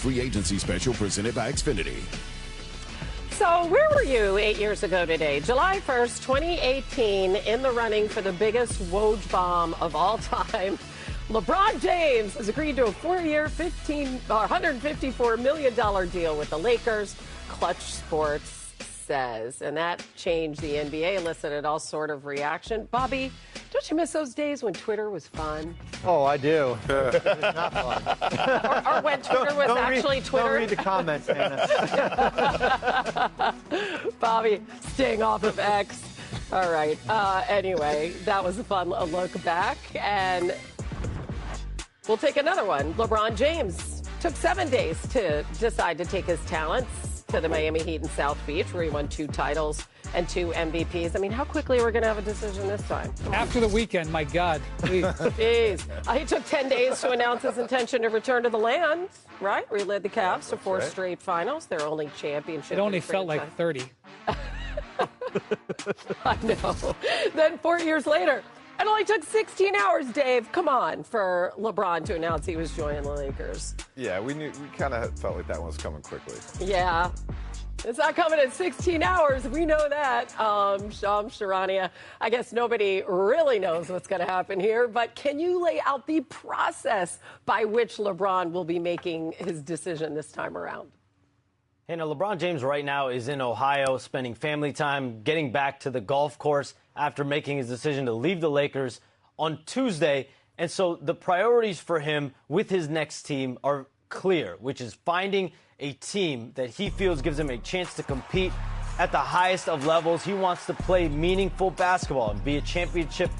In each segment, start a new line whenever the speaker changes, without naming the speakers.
Free agency special presented by Xfinity.
So where were you 8 years ago today? July 1st, 2018, in the running for the biggest Woj bomb of all time. LeBron James has agreed to a 4-year, $154 million deal with the Lakers, Clutch Sports says. And that changed the NBA, elicited all sort of reaction. Bobby, don't you miss those days when Twitter was fun?
Oh, I do.
It's not fun. or when Twitter was actually Twitter?
Don't read the comments, Hannah.
Bobby, staying off of X. All right. Anyway, that was a fun look back. And we'll take another one. LeBron James took 7 days to decide to take his talents to the Miami Heat in South Beach, where he won 2 titles and 2 MVPs. I mean, how quickly are we going to have a decision this time?
After the weekend, my God.
Jeez. He took 10 days to announce his intention to return to the land, right? Where he led the Cavs to 4 straight finals, their only championship.
It only felt like 30.
I know. Then 4 years later, it only took 16 hours, Dave, come on, for LeBron to announce he was joining the Lakers.
Yeah, we kind of felt like that one was coming quickly.
Yeah. It's not coming in 16 hours. We know that. Shams Charania, I guess nobody really knows what's going to happen here, but can you lay out the process by which LeBron will be making his decision this time around?
Hey, now, LeBron James right now is in Ohio spending family time, getting back to the golf course after making his decision to leave the Lakers on Tuesday. And so the priorities for him with his next team are clear, which is finding a team that he feels gives him a chance to compete at the highest of levels. He wants to play meaningful basketball and be a championship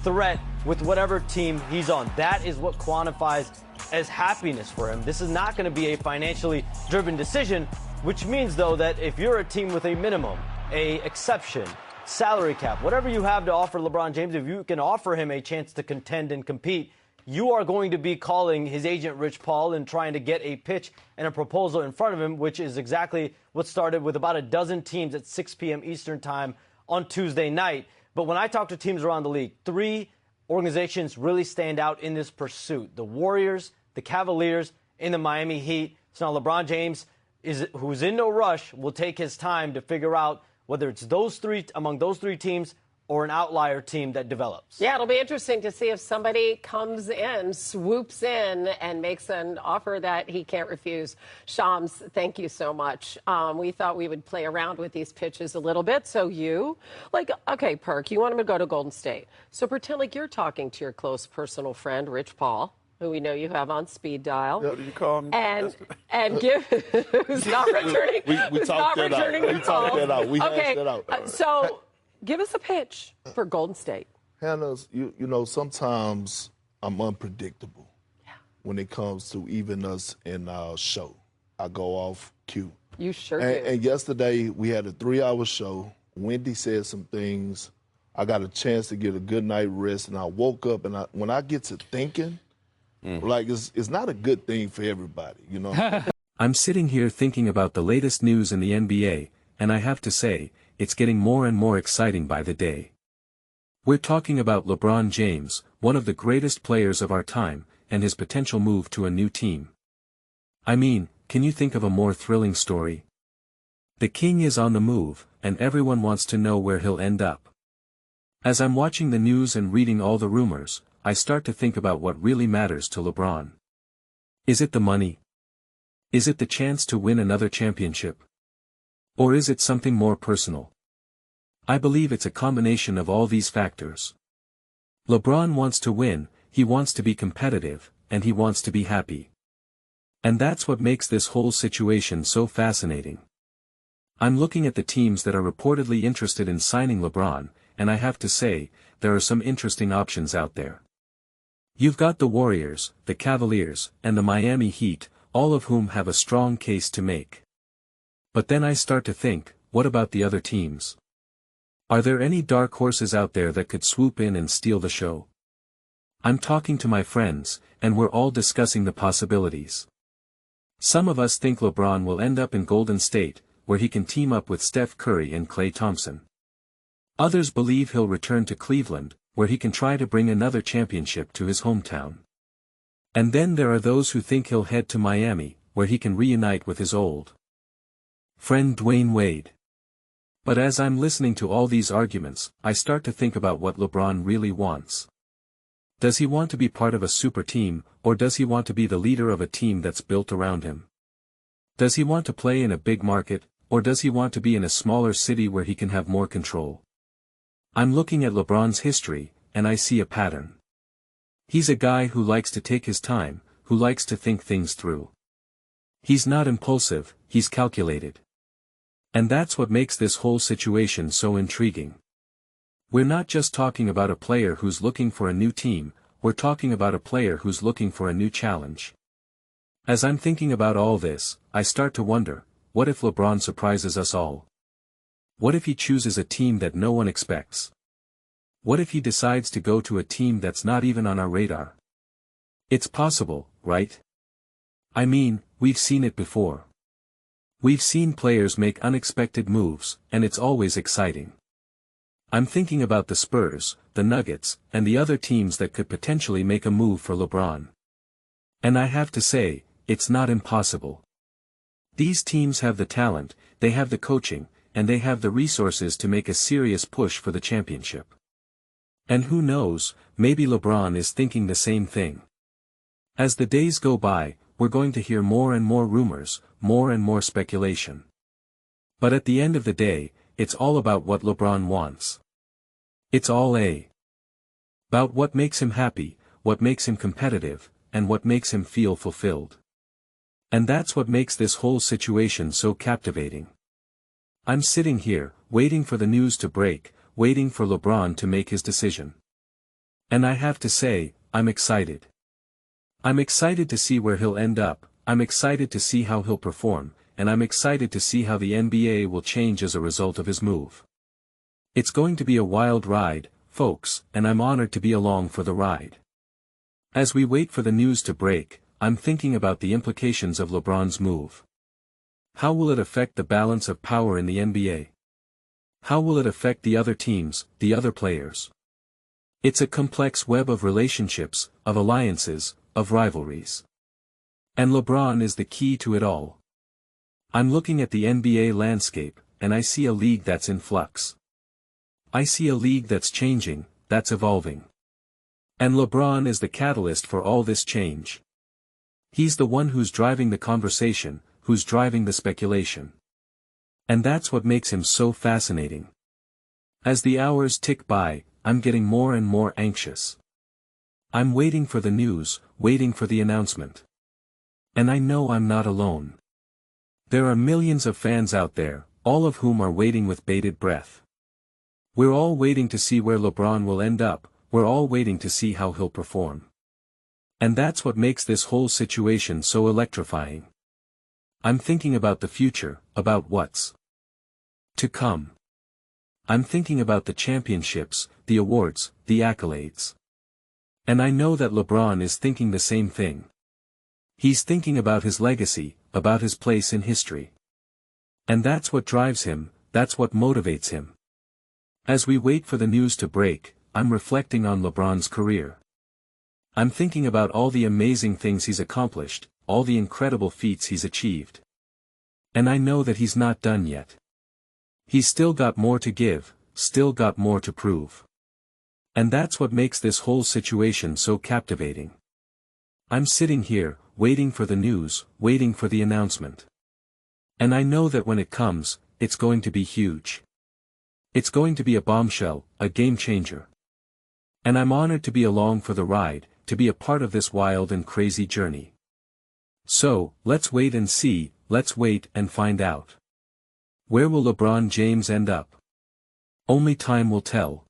threat with whatever team he's on. That is what quantifies as happiness for him. This is not going to be a financially driven decision, which means, though, that if you're a team with a minimum, a exception, salary cap, whatever you have to offer LeBron James, if you can offer him a chance to contend and compete, you are going to be calling his agent Rich Paul and trying to get a pitch and a proposal in front of him, which is exactly what started with about a dozen teams at 6 p.m. Eastern time on Tuesday night. But when I talk to teams around the league, 3 organizations really stand out in this pursuit: the Warriors, the Cavaliers, and the Miami Heat. So now LeBron James, who's in no rush, will take his time to figure out whether it's those 3 among those 3 teams or an outlier team that develops.
Yeah, it'll be interesting to see if somebody comes in, swoops in, and makes an offer that he can't refuse. Shams, thank you so much. We thought we would play around with these pitches a little bit. So okay, Perk, you want him to go to Golden State. So pretend like you're talking to your close personal friend, Rich Paul, who we know you have on speed dial.
Yeah, you call him?
And give who's not returning.
We talked that out. We talked that out. We hashed that out.
So give us a pitch for Golden State.
Hannah, you know, sometimes I'm unpredictable when it comes to even us in our show. I go off cue.
You sure do.
And yesterday we had a 3-hour show. Wendy said some things. I got a chance to get a good night rest, and I woke up, and when I get to thinking, like it's not a good thing for everybody, you know.
I'm sitting here thinking about the latest news in the NBA, and I have to say, it's getting more and more exciting by the day. We're talking about LeBron James, one of the greatest players of our time, and his potential move to a new team. I mean, can you think of a more thrilling story? The king is on the move, and everyone wants to know where he'll end up. As I'm watching the news and reading all the rumors, I start to think about what really matters to LeBron. Is it the money? Is it the chance to win another championship? Or is it something more personal? I believe it's a combination of all these factors. LeBron wants to win, he wants to be competitive, and he wants to be happy. And that's what makes this whole situation so fascinating. I'm looking at the teams that are reportedly interested in signing LeBron, and I have to say, there are some interesting options out there. You've got the Warriors, the Cavaliers, and the Miami Heat, all of whom have a strong case to make. But then I start to think, what about the other teams? Are there any dark horses out there that could swoop in and steal the show? I'm talking to my friends, and we're all discussing the possibilities. Some of us think LeBron will end up in Golden State, where he can team up with Steph Curry and Klay Thompson. Others believe he'll return to Cleveland, where he can try to bring another championship to his hometown. And then there are those who think he'll head to Miami, where he can reunite with his old friend Dwayne Wade. But as I'm listening to all these arguments, I start to think about what LeBron really wants. Does he want to be part of a super team, or does he want to be the leader of a team that's built around him? Does he want to play in a big market, or does he want to be in a smaller city where he can have more control? I'm looking at LeBron's history, and I see a pattern. He's a guy who likes to take his time, who likes to think things through. He's not impulsive, he's calculated. And that's what makes this whole situation so intriguing. We're not just talking about a player who's looking for a new team, we're talking about a player who's looking for a new challenge. As I'm thinking about all this, I start to wonder, what if LeBron surprises us all? What if he chooses a team that no one expects? What if he decides to go to a team that's not even on our radar? It's possible, right? I mean, we've seen it before. We've seen players make unexpected moves, and it's always exciting. I'm thinking about the Spurs, the Nuggets, and the other teams that could potentially make a move for LeBron. And I have to say, it's not impossible. These teams have the talent, they have the coaching, and they have the resources to make a serious push for the championship. And who knows, maybe LeBron is thinking the same thing. As the days go by, we're going to hear more and more rumors, more and more speculation. But at the end of the day, it's all about what LeBron wants. It's all about what makes him happy, what makes him competitive, and what makes him feel fulfilled. And that's what makes this whole situation so captivating. I'm sitting here, waiting for the news to break, waiting for LeBron to make his decision. And I have to say, I'm excited. I'm excited to see where he'll end up, I'm excited to see how he'll perform, and I'm excited to see how the NBA will change as a result of his move. It's going to be a wild ride, folks, and I'm honored to be along for the ride. As we wait for the news to break, I'm thinking about the implications of LeBron's move. How will it affect the balance of power in the NBA? How will it affect the other teams, the other players? It's a complex web of relationships, of alliances, of rivalries. And LeBron is the key to it all. I'm looking at the NBA landscape, and I see a league that's in flux. I see a league that's changing, that's evolving. And LeBron is the catalyst for all this change. He's the one who's driving the conversation, who's driving the speculation. And that's what makes him so fascinating. As the hours tick by, I'm getting more and more anxious. I'm waiting for the news, waiting for the announcement. And I know I'm not alone. There are millions of fans out there, all of whom are waiting with bated breath. We're all waiting to see where LeBron will end up, we're all waiting to see how he'll perform. And that's what makes this whole situation so electrifying. I'm thinking about the future, about what's to come. I'm thinking about the championships, the awards, the accolades. And I know that LeBron is thinking the same thing. He's thinking about his legacy, about his place in history. And that's what drives him, that's what motivates him. As we wait for the news to break, I'm reflecting on LeBron's career. I'm thinking about all the amazing things he's accomplished, all the incredible feats he's achieved. And I know that he's not done yet. He's still got more to give, still got more to prove. And that's what makes this whole situation so captivating. I'm sitting here, waiting for the news, waiting for the announcement. And I know that when it comes, it's going to be huge. It's going to be a bombshell, a game changer. And I'm honored to be along for the ride, to be a part of this wild and crazy journey. So, let's wait and see, let's wait and find out. Where will LeBron James end up? Only time will tell.